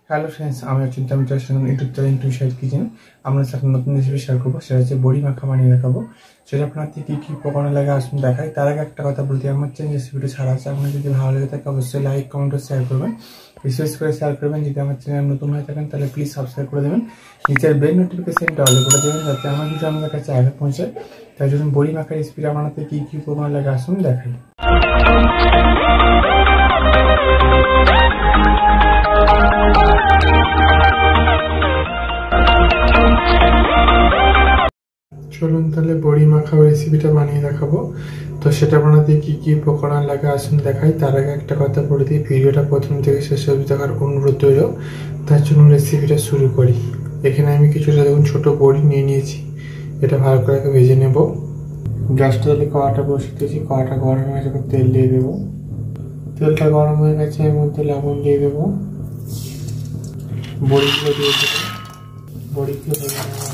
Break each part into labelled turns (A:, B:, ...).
A: Hello friends, আমি চিন্তা YouTube channel to side kitchen. আমরা একটা নতুন রেসিপি শেয়ার করবো, সেটা হচ্ছে বড়ি মাখা বানিয়ে দেখাবো। সেটা আপনার কী কী উপকরণ লাগে আসুন দেখাই। তার আগে একটা কথা বলতে, আমার চ্যানেল রেসিপিটা ছাড়া আছে, আপনার যদি ভালো লেগে থাকে অবশ্যই লাইক কমেন্ট ও শেয়ার করবেন, বিশেষ করে শেয়ার করবেন। যদি আমার চ্যানেল নতুন হয়ে থাকেন তাহলে প্লিজ সাবস্ক্রাইব করে দেবেন, নিচের বেল নোটিফিকেশনটা অল করে দেবেন যাতে আমার ভিডিও আমাদের কাছে আগে পৌঁছায়। তাই জন্য বড়ি মাখা রেসিপিটা বানাতে কী কী উপকরণ লাগে আসুন দেখাই। চলুন তাহলে বড়ি মাখা রেসিপিটা বানিয়ে দেখাবো। তো সেটা বানাতে কি কি উপকরণ লাগে আসুন দেখাই। তার আগে একটা কথা বলে দিই, ভিডিওটা প্রথম থেকে শেষ অবধি দেখার অনুরোধ রইল। তার জন্য রেসিপিটা শুরু করি। এখানে আমি কিছুটা দেখুন ছোট বড়ি নিয়ে নিয়েছি, এটা ভালো করে ভেজে নেব। গ্যাসটা তাহলে কড়াটা বসিয়ে দিয়েছি, কড়াটা গরম হয়ে যাবে, তেল দিয়ে দেবো। তেলটা গরম হয়ে গেছে, এর মধ্যে লবণ দিয়ে দেবো, বড়িগুলো দিয়ে দেবো, বড়িগুলো ভেজে নেবো।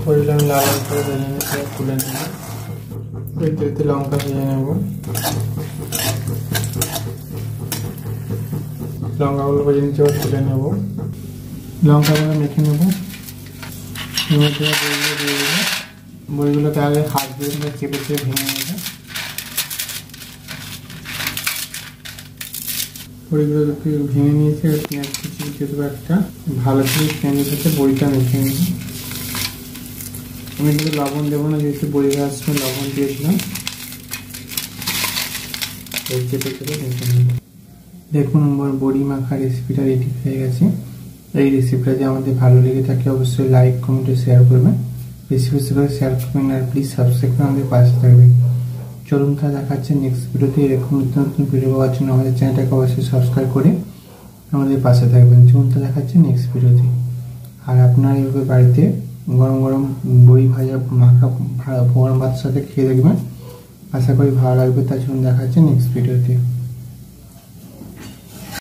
A: বড়িটা আমি লাল করে ভেজে নিতে তুলে নেব। এতে এতে লঙ্কা ভেজে নেব, লঙ্কাগুলো ভেজে নিতে তুলে নেব। লঙ্কাগুলো মেখে নেব, বড়িগুলো দিয়ে দেবো। বড়িগুলোকে আগে হাত দিয়ে চেপে চেপে ভেঙে নেব। বড়িগুলো ভেঙে নিয়েছে, পেঁয়াজ কুচি দিয়ে দেবো একটা, ভালো করে পেঁয়াজের সাথে বড়িটা মেখে নেব। আমি কিন্তু লবণ দেবো না, যেহেতু বড়ি ভাজার সময় লবণ দিয়েছিলাম। চেপে চেপে মেখে নেব। দেখুন আমার বড়ি মাখা রেসিপিটা রেডি হয়ে গেছে। এই রেসিপিটা যদি আমাদের ভালো লেগে থাকে অবশ্যই লাইক কমেন্ট শেয়ার করবেন, বেশি বেশি করে শেয়ার করবেন, আর প্লিজ সাবস্ক্রাইব করে আমাদের পাশে থাকবেন। চলুন তা দেখাচ্ছে নেক্সট ভিডিওতে। এরকম নতুন নতুন ভিডিও পাওয়ার জন্য আমাদের চ্যানেলটাকে অবশ্যই সাবস্ক্রাইব করে আমাদের পাশে থাকবেন। চলুন তা দেখাচ্ছে নেক্সট ভিডিওতে। আর আপনারা এইভাবে বাড়িতে গরম গরম বড়ি ভাজা মাখা গরম ভাতের সাথে খেয়ে দেখবেন, আশা করি ভালো লাগবে। তার জন্য দেখাচ্ছে নেক্সট ভিডিওতে।